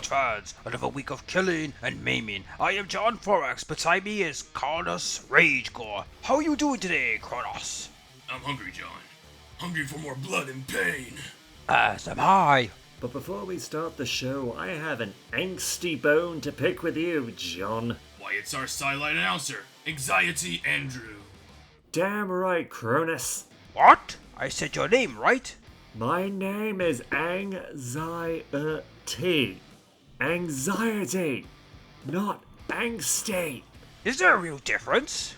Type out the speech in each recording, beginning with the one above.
returns. Another week of killing and maiming. I am John Forex. Beside me is Kronos Ragegore. How are you doing today, Kronos? I'm hungry, John. Hungry for more blood and pain. As am I. But before we start the show, I have an angsty bone to pick with you, John. Why, it's our sideline announcer, Anxiety Andrew. Damn right, Cronus. What? I said your name, right? My name is Anxiety. Anxiety, not angsty. Is there a real difference?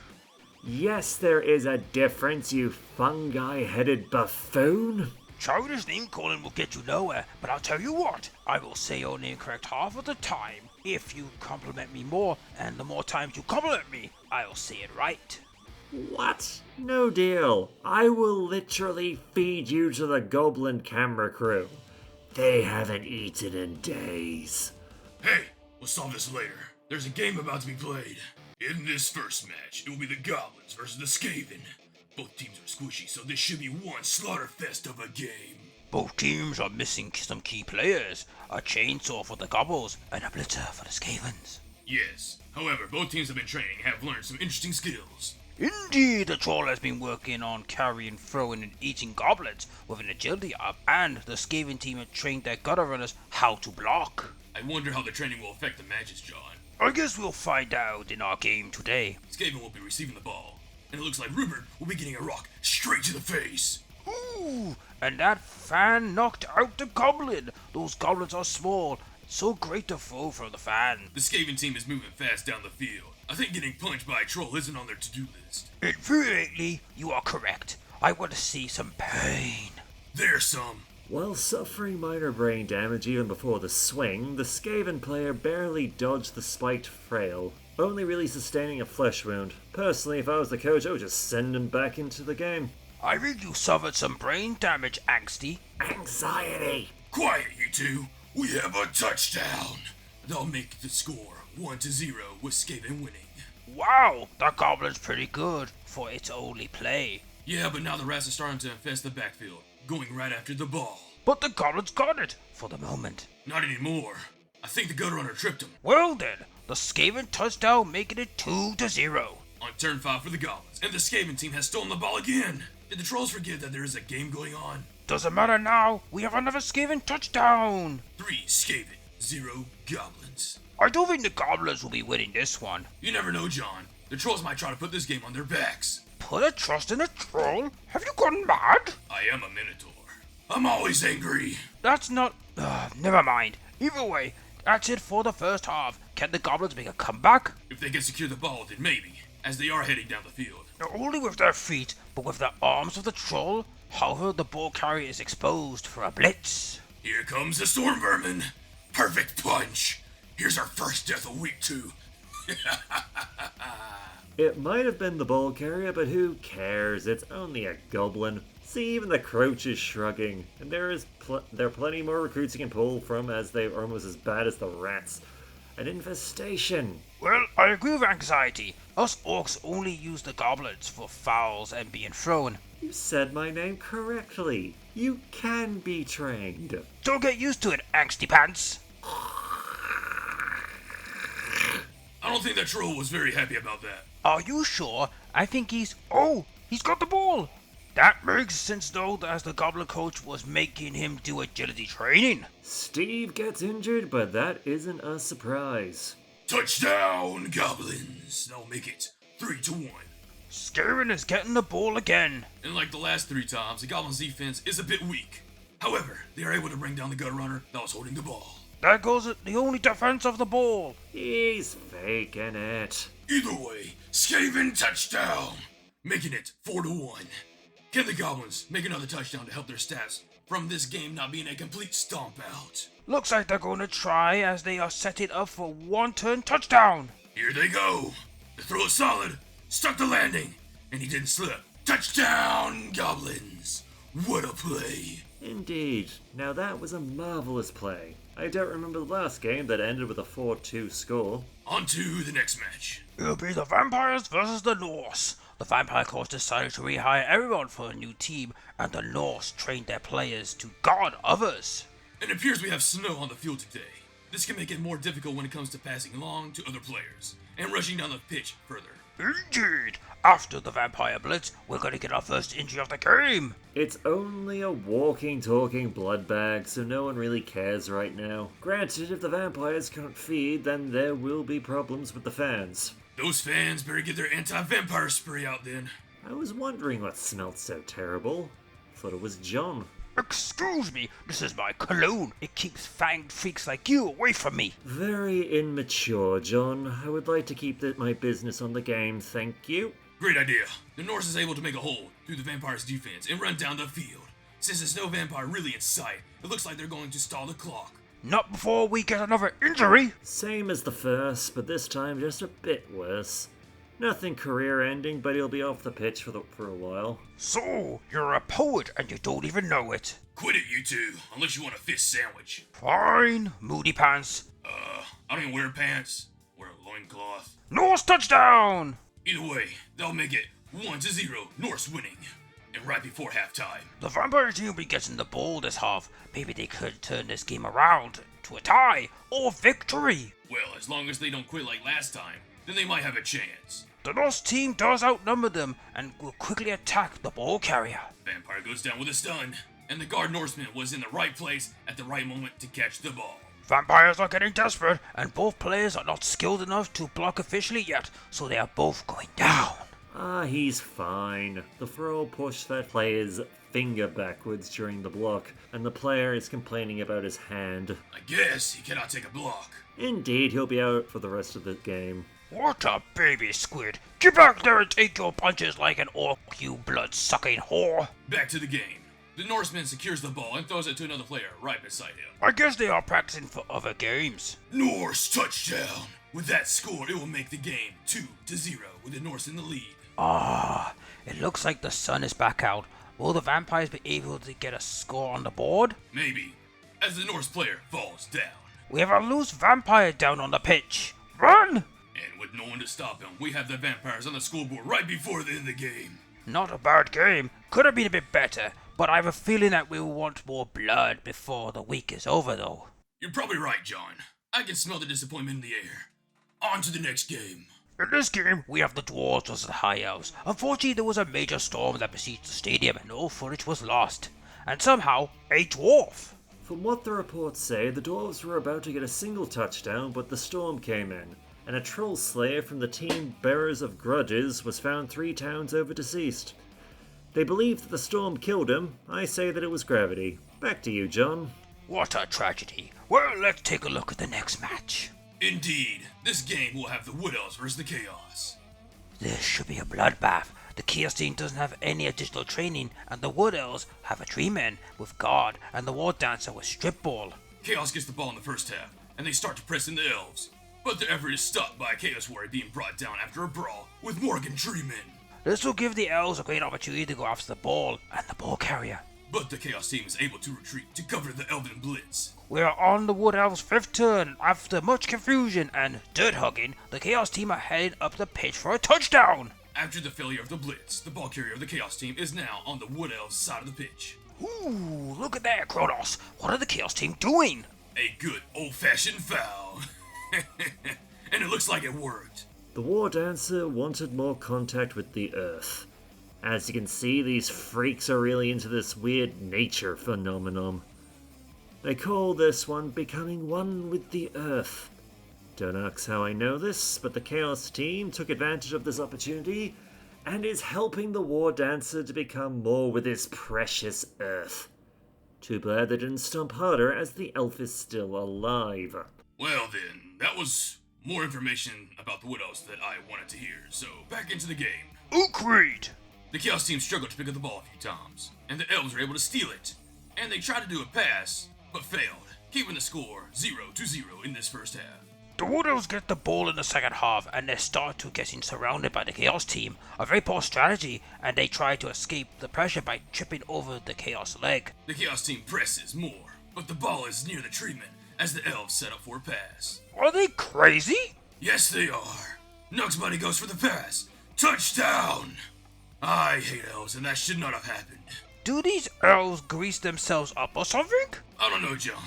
Yes, there is a difference, you fungi-headed buffoon. Childish name calling will get you nowhere, but I'll tell you what, I will say your name correct half of the time if you compliment me more, and the more times you compliment me, I'll say it right. What? No deal. I will literally feed you to the goblin camera crew. They haven't eaten in days. Hey, we'll solve this later. There's a game about to be played. In this first match, it will be the Goblins versus the Skaven. Both teams are squishy, so this should be one slaughterfest of a game. Both teams are missing some key players, a chainsaw for the Goblins and a blitzer for the Skavens. Yes, however, both teams have been training and have learned some interesting skills. Indeed, the troll has been working on carrying, throwing, and eating goblins with an agility up, and the Skaven team have trained their gutter runners how to block. I wonder how the training will affect the matches, John. I guess we'll find out in our game today. Skaven will be receiving the ball, and it looks like Rupert will be getting a rock straight to the face. Ooh, and that fan knocked out the goblin. Those goblins are small, so great to throw from the fan. The Skaven team is moving fast down the field. I think getting punched by a troll isn't on their to-do list. Infuriatingly, you are correct. I want to see some pain. There's some. While suffering minor brain damage even before the swing, the Skaven player barely dodged the spiked frail, only really sustaining a flesh wound. Personally, if I was the coach, I would just send him back into the game. I think you suffered some brain damage, Angsty. Anxiety! Quiet, you two. We have a touchdown. That'll make the score 1-0 with Skaven winning. Wow, that goblin's pretty good for its only play. Yeah, but now the rats are starting to infest the backfield, going right after the ball. But the goblin's got it, for the moment. Not anymore. I think the gutter runner tripped him. Well then, the Skaven touchdown making it 2-0. On turn 5 for the Goblins, and the Skaven team has stolen the ball again. Did the trolls forget that there is a game going on? Doesn't matter now, we have another Skaven touchdown. 3 Skaven, 0 Goblins. I don't think the goblins will be winning this one. You never know, John. The trolls might try to put this game on their backs. Put a trust in a troll? Have you gone mad? I am a Minotaur. I'm always angry. That's not... never mind. Either way, that's it for the first half. Can the goblins make a comeback? If they can secure the ball, then maybe, as they are heading down the field. Not only with their feet, but with the arms of the troll. However, the ball carrier is exposed for a blitz. Here comes the storm vermin. Perfect punch. Here's our first death of week 2. It might have been the ball carrier, but who cares? It's only a goblin. See, even the Crouch is shrugging, and there are plenty more recruits you can pull from, as they are almost as bad as the rats. An infestation. Well, I agree with Anxiety. Us orcs only use the goblins for fouls and being thrown. You said my name correctly. You can be trained. Don't get used to it, Angsty Pants. I don't think that troll was very happy about that. Are you sure? I think he's... Oh, he's got the ball. That makes sense though, as the goblin coach was making him do agility training. Steve gets injured, but that isn't a surprise. Touchdown, Goblins. That'll make it 3-1. Skaven is getting the ball again. And like the last 3 times, the Goblins' defense is a bit weak. However, they are able to bring down the gutter runner that was holding the ball. There goes the only defense of the ball. He's faking it. Either way, Skaven touchdown, making it 4-1. Can the Goblins make another touchdown to help their stats from this game not being a complete stomp out? Looks like they're going to try as they are setting up for one-turn touchdown. Here they go. The throw is solid, stuck the landing, and he didn't slip. Touchdown, Goblins. What a play. Indeed. Now that was a marvelous play. I don't remember the last game that ended with a 4-2 score. On to the next match. It'll be the Vampires versus the Norse. The Vampire coach decided to rehire everyone for a new team, and the Norse trained their players to guard others. It appears we have snow on the field today. This can make it more difficult when it comes to passing along to other players and rushing down the pitch further. Indeed. After the vampire blitz, we're gonna get our first injury of the game. It's only a walking, talking blood bag, so no one really cares right now. Granted, if the vampires can't feed, then there will be problems with the fans. Those fans better get their anti-vampire spray out then. I was wondering what smelled so terrible. Thought it was John. Excuse me, this is my cologne. It keeps fanged freaks like you away from me. Very immature, John. I would like to keep my business on the game, thank you. Great idea. The Norse is able to make a hole through the vampire's defense and run down the field. Since there's no vampire really in sight, it looks like they're going to stall the clock. Not before we get another injury. Same as the first, but this time just a bit worse. Nothing career-ending, but he'll be off the pitch for a while. So, you're a poet and you don't even know it. Quit it, you two, unless you want a fish sandwich. Fine, moody pants. I don't even wear pants. Wear a loincloth. Norse touchdown! Either way, they'll make it 1-0, Norse winning. And right before halftime. The vampire team will be getting the ball this half. Maybe they could turn this game around to a tie or victory. Well, as long as they don't quit like last time, then they might have a chance. The Norse team does outnumber them and will quickly attack the ball carrier. Vampire goes down with a stun, and the guard Norseman was in the right place at the right moment to catch the ball. Vampires are getting desperate, and both players are not skilled enough to block officially yet, so they are both going down. He's fine. The throw pushed that player's finger backwards during the block, and the player is complaining about his hand. I guess he cannot take a block. Indeed, he'll be out for the rest of the game. What a baby squid! Get back there and take your punches like an orc, you blood-sucking whore! Back to the game. The Norseman secures the ball and throws it to another player right beside him. I guess they are practicing for other games. Norse touchdown! With that score, it will make the game 2-0 with the Norse in the lead. It looks like the sun is back out. Will the vampires be able to get a score on the board? Maybe, as the Norse player falls down. We have a loose vampire down on the pitch. Run! And with no one to stop him, we have the vampires on the scoreboard right before the end of the game. Not a bad game. Could have been a bit better, but I have a feeling that we'll want more blood before the week is over, though. You're probably right, John. I can smell the disappointment in the air. On to the next game. In this game, we have the Dwarfs versus the High Elves. Unfortunately, there was a major storm that besieged the stadium and no footage was lost. And somehow, a dwarf. From what the reports say, the Dwarves were about to get a single touchdown, but the storm came in, and a troll slayer from the team Bearers of Grudges was found 3 towns over deceased. They believe that the storm killed him. I say that it was gravity. Back to you, John. What a tragedy. Well, let's take a look at the next match. Indeed, this game will have the Wood Elves versus the Chaos. This should be a bloodbath. The Chaos team doesn't have any additional training, and the Wood Elves have a tree man with guard and the War Dancer with strip ball. Chaos gets the ball in the first half, and they start to press in the Elves. But their effort is stopped by a Chaos Warrior being brought down after a brawl with Morgan Treeman. This will give the Elves a great opportunity to go after the ball and the ball carrier. But the Chaos team is able to retreat to cover the Elven Blitz. We are on the Wood Elves' 5th turn. After much confusion and dirt hugging, the Chaos team are heading up the pitch for a touchdown. After the failure of the Blitz, the ball carrier of the Chaos team is now on the Wood Elves' side of the pitch. Ooh, look at that, Kronos. What are the Chaos team doing? A good old-fashioned foul. And it looks like it worked. The War Dancer wanted more contact with the Earth. As you can see, these freaks are really into this weird nature phenomenon. They call this one becoming one with the Earth. Don't ask how I know this, but the Chaos team took advantage of this opportunity and is helping the War Dancer to become more with his precious Earth. Too bad they didn't stomp harder, as the elf is still alive. Well then, that was more information about the Wood Elves that I wanted to hear, so back into the game. Agreed. The Chaos team struggled to pick up the ball a few times, and the Elves were able to steal it. And they tried to do a pass, but failed, keeping the score 0-0 in this first half. The Wood Elves get the ball in the second half and they start to getting surrounded by the Chaos team. A very poor strategy, and they try to escape the pressure by tripping over the Chaos leg. The Chaos team presses more, but the ball is near the treatment as the Elves set up for a pass. Are they crazy? Yes, they are. Nug's buddy goes for the pass. Touchdown! I hate Elves, and that should not have happened. Do these Elves grease themselves up or something? I don't know, John,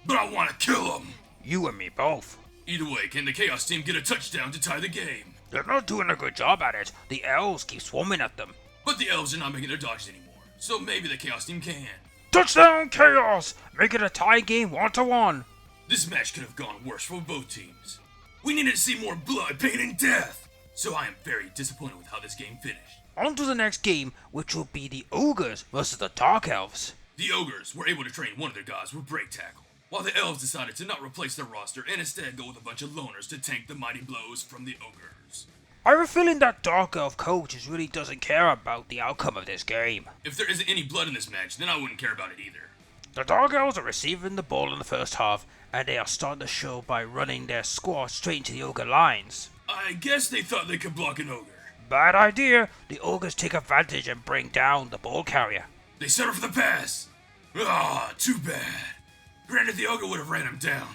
but I want to kill them. You and me both. Either way, can the Chaos team get a touchdown to tie the game? They're not doing a good job at it. The Elves keep swarming at them. But the Elves are not making their dodges anymore, so maybe the Chaos team can. Touchdown, Chaos! Make it a tie game 1-1. This match could have gone worse for both teams. We needed to see more blood, pain, and death! So I am very disappointed with how this game finished. On to the next game, which will be the Ogres versus the Dark Elves. The Ogres were able to train one of their gods with break tackle, while the Elves decided to not replace their roster and instead go with a bunch of loners to tank the mighty blows from the Ogres. I have a feeling that Dark Elf coach really doesn't care about the outcome of this game. If there isn't any blood in this match, then I wouldn't care about it either. The Dark Elves are receiving the ball in the first half, and they are starting the show by running their squad straight into the Ogre lines. I guess they thought they could block an Ogre. Bad idea. The Ogres take advantage and bring down the ball carrier. They settle for the pass. Too bad. Granted, the Ogre would have ran him down,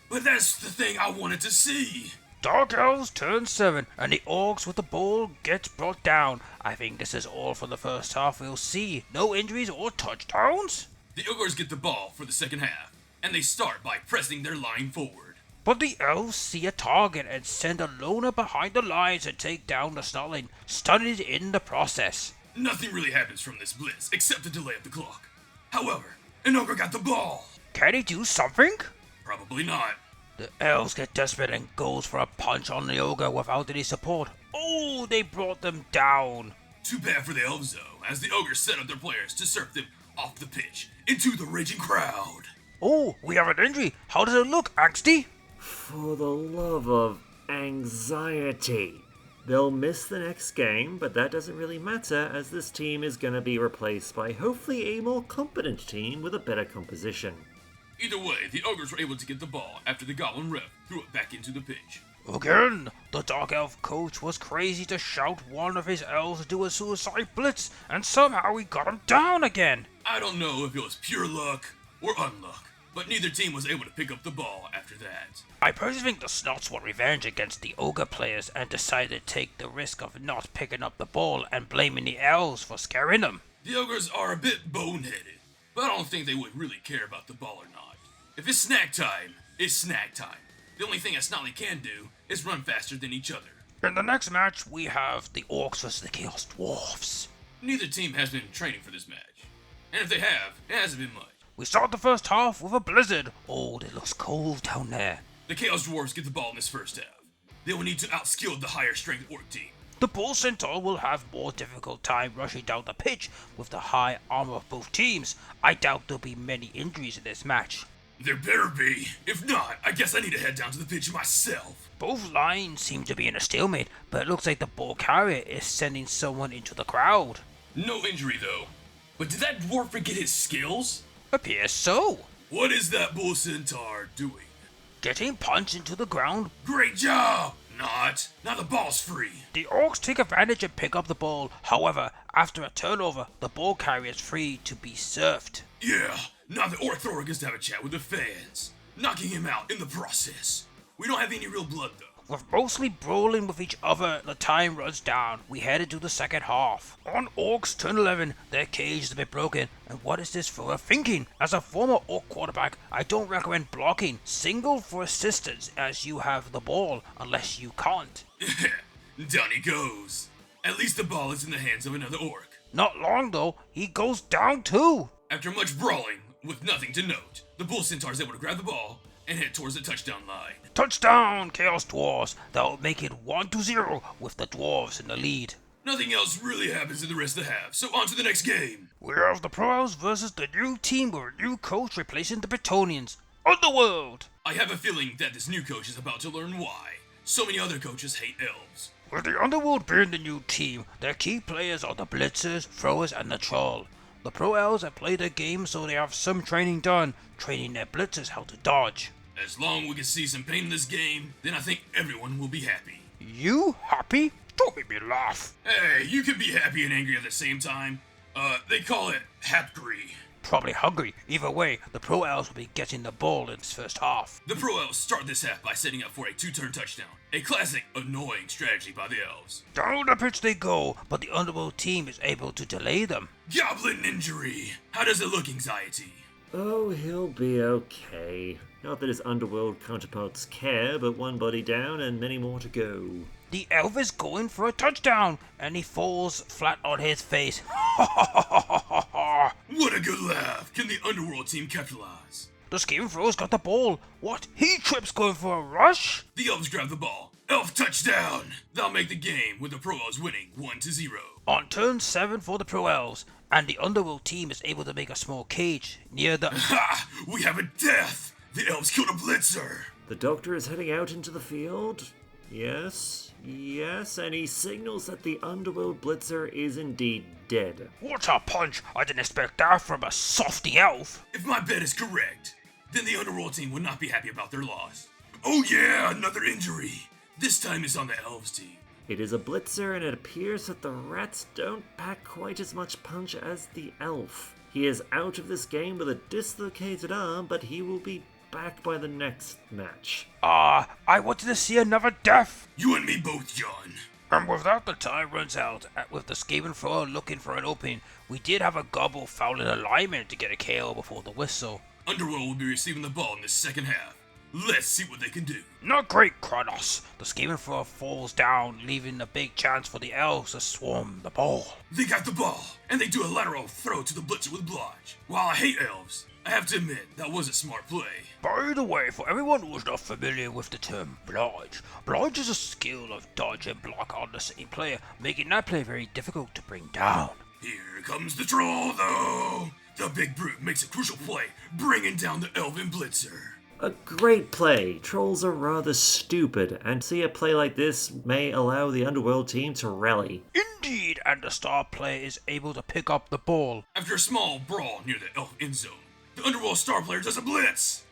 but that's the thing I wanted to see. Dark Elves turn 7, and the Orcs with the ball gets brought down. I think this is all for the first half. We'll see. No injuries or touchdowns. The Ogres get the ball for the second half, and they start by pressing their line forward. But the Elves see a target and send a loner behind the lines and take down the Snarling, stunning it in the process. Nothing really happens from this blitz except the delay of the clock. However, an Ogre got the ball. Can he do something? Probably not. The Elves get desperate and goes for a punch on the Ogre without any support. Oh, they brought them down. Too bad for the Elves though, as the Ogres set up their players to surf them off the pitch into the raging crowd. Oh, we have an injury. How does it look, Angsty? For the love of anxiety. They'll miss the next game, but that doesn't really matter as this team is going to be replaced by hopefully a more competent team with a better composition. Either way, the Ogres were able to get the ball after the Goblin ref threw it back into the pitch. Again, the Dark Elf coach was crazy to shout one of his elves to do a suicide blitz, and somehow he got him down again. I don't know if it was pure luck or unluck, but neither team was able to pick up the ball after that. I personally think the Snots want revenge against the Ogre players and decided to take the risk of not picking up the ball and blaming the elves for scaring them. The Ogres are a bit boneheaded, but I don't think they would really care about the ball or not. If it's snack time, it's snack time. The only thing a Snotly can do is run faster than each other. In the next match, we have the Orcs versus the Chaos Dwarfs. Neither team has been training for this match, and if they have, it hasn't been much. We start the first half with a blizzard. Oh, it looks cold down there. The Chaos Dwarfs get the ball in this first half. They will need to outskill the higher strength Orc team. The Bull Centaur will have more difficult time rushing down the pitch with the high armor of both teams. I doubt there'll be many injuries in this match. There better be. If not, I guess I need to head down to the pitch myself. Both lines seem to be in a stalemate, but it looks like the ball carrier is sending someone into the crowd. No injury though. But did that dwarf forget his skills? Appears so. What is that Bull Centaur doing? Getting punched into the ground. Great job! Not. Now the ball's free. The Orcs take advantage and pick up the ball. However, after a turnover, the ball carrier is free to be surfed. Yeah, now the Orc thrower gets to have a chat with the fans, knocking him out in the process. We don't have any real blood though. With mostly brawling with each other, the time runs down. We head into the second half. On Orcs turn 11, their cage is a bit broken. And what is this for thinking? As a former Orc quarterback, I don't recommend blocking. Single for assistance as you have the ball, unless you can't. Down he goes. At least the ball is in the hands of another Orc. Not long though, he goes down too. After much brawling, with nothing to note, the Bull Centaur is able to grab the ball and head towards the touchdown line. Touchdown, Chaos Dwarfs! That'll make it 1-0 with the Dwarves in the lead. Nothing else really happens in the rest of the half, so on to the next game. We have the Pro Elves versus the new team with a new coach replacing the Bretonians. Underworld! I have a feeling that this new coach is about to learn why so many other coaches hate elves. With the Underworld being the new team, their key players are the Blitzers, Throwers, and the Troll. The Pro Elves have played their game, so they have some training done, training their Blitzers how to dodge. As long as we can see some pain in this game, then I think everyone will be happy. You happy? Don't make me laugh. Hey, you can be happy and angry at the same time. They call it hapgry. Probably hungry. Either way, the Pro Elves will be getting the ball in this first half. The Pro Elves start this half by setting up for a two-turn touchdown. A classic, annoying strategy by the Elves. Down the pitch they go, but the Underworld team is able to delay them. Goblin injury. How does it look, Anxiety? Oh, he'll be okay. Not that his underworld counterparts care, but one body down and many more to go. The elf is going for a touchdown, and he falls flat on his face. What a good laugh! Can the underworld team capitalize? The Skaven throw's got the ball. What? He trips going for a rush? The Elves grab the ball. Elf touchdown! They'll make the game with the Pro Elves winning 1-0. On turn 7 for the Pro Elves, and the underworld team is able to make a small cage near the... Ha! We have a death! The Elves killed a blitzer! The doctor is heading out into the field. Yes, and he signals that the underworld blitzer is indeed dead. What a punch! I didn't expect that from a softy elf. If my bet is correct, then the underworld team would not be happy about their loss. Oh yeah, another injury! This time it's on the Elves team. It is a blitzer, and it appears that the rats don't pack quite as much punch as the elf. He is out of this game with a dislocated arm, but he will be back by the next match. I wanted to see another death. You and me both, John. And with that, the time runs out. With the Skaven thrower looking for an opening, we did have a gobble foul in alignment to get a KO before the whistle. Underworld will be receiving the ball in the second half. Let's see what they can do. Not great, Kronos. The Skaven thrower falls down, leaving a big chance for the elves to swarm the ball. They got the ball, and they do a lateral throw to the blitzer with Blodge. While I hate elves, I have to admit that was a smart play. By the way, for everyone who is not familiar with the term Blodge, Blodge is a skill of dodge and block on the same player, making that play very difficult to bring down. Here comes the troll, though. The big brute makes a crucial play, bringing down the elven blitzer. A great play. Trolls are rather stupid, and see a play like this may allow the underworld team to rally. Indeed, and the star player is able to pick up the ball. After a small brawl near the elf end zone, the underworld star player does a blitz.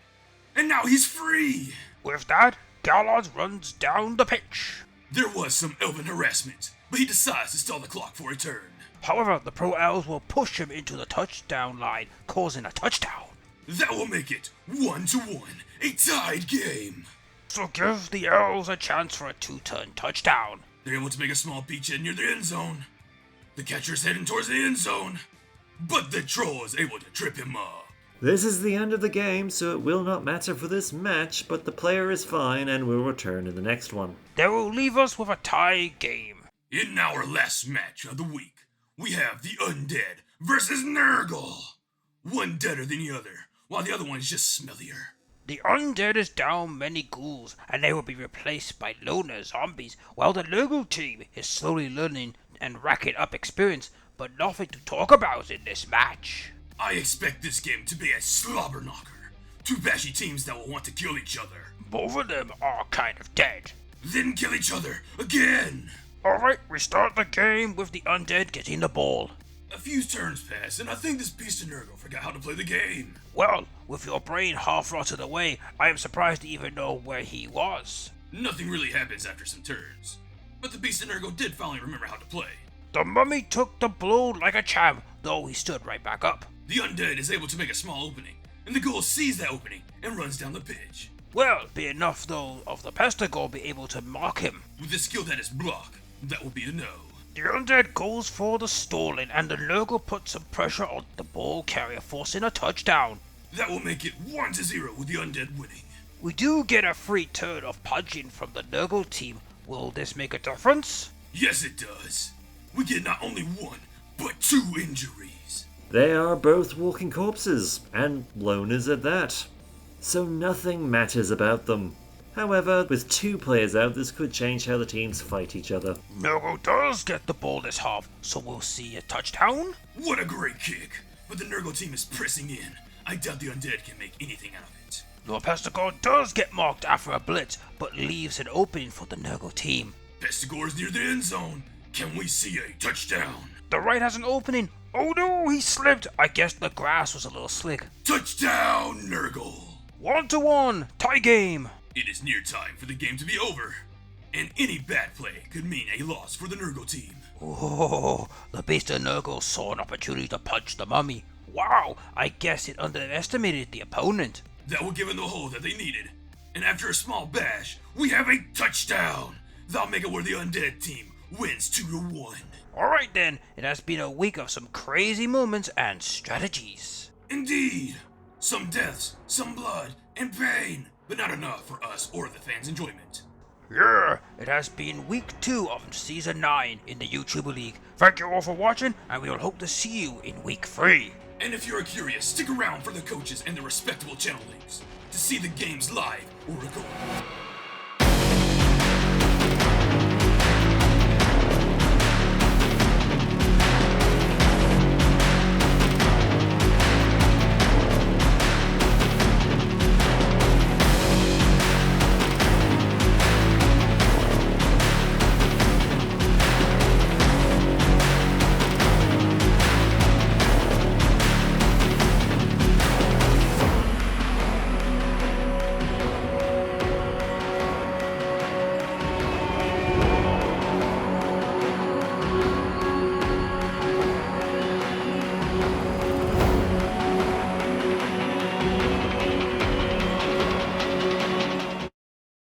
And now he's free. With that, Galad runs down the pitch. There was some elven harassment, but he decides to stall the clock for a turn. However, the Pro Elves will push him into the touchdown line, causing a touchdown. That will make it 1-1, a tied game. So give the Elves a chance for a 2-turn touchdown. They're able to make a small beachhead near the end zone. The catcher is heading towards the end zone, but the troll is able to trip him up. This is the end of the game, so it will not matter for this match, but the player is fine and will return in the next one. That will leave us with a tie game. In our last match of the week, we have the Undead versus Nurgle. One deader than the other, while the other one is just smellier. The Undead is down many ghouls, and they will be replaced by loner zombies, while the Nurgle team is slowly learning and racking up experience, but nothing to talk about in this match. I expect this game to be a slobber knocker. Two bashy teams that will want to kill each other. Both of them are kind of dead. Then kill each other again. Alright, we start the game with the Undead getting the ball. A few turns pass, and I think this beast of Nurgle forgot how to play the game. Well, with your brain half rotted away, I am surprised to even know where he was. Nothing really happens after some turns, but the beast of Nurgle did finally remember how to play. The mummy took the blow like a champ, though he stood right back up. The Undead is able to make a small opening, and the ghoul sees that opening and runs down the pitch. Well, be enough though of the Pesticle be able to mark him. With a skill that is block, that will be a no. The Undead goes for the stalling, and the Nurgle puts some pressure on the ball carrier, forcing a touchdown. That will make it 1-0 with the Undead winning. We do get a free turn of punching from the Nurgle team. Will this make a difference? Yes, it does. We get not only one, but 2 injuries. They are both walking corpses, and loners at that. So nothing matters about them. However, with 2 players out, this could change how the teams fight each other. Nurgle does get the ball this half, so we'll see a touchdown. What a great kick! But the Nurgle team is pressing in. I doubt the Undead can make anything out of it. Your Pesticle does get marked after a blitz, but leaves an opening for the Nurgle team. Pestigore is near the end zone. Can we see a touchdown? The right has an opening. Oh no, he slipped. I guess the grass was a little slick. Touchdown, Nurgle! 1-1, tie game. It is near time for the game to be over, and any bad play could mean a loss for the Nurgle team. Oh, the beast of Nurgle saw an opportunity to punch the mummy. Wow, I guess it underestimated the opponent. That will give them the hole that they needed, and after a small bash, we have a touchdown. That'll make it where the Undead team wins 2-1. Alright then, it has been a week of some crazy moments and strategies. Indeed, some deaths, some blood, and pain, but not enough for us or the fans' enjoyment. Yeah, it has been week 2 of Season 9 in the YouTuber League. Thank you all for watching, and we will hope to see you in week 3. And if you're curious, stick around for the coaches and the respectable channel links to see the games live or recorded.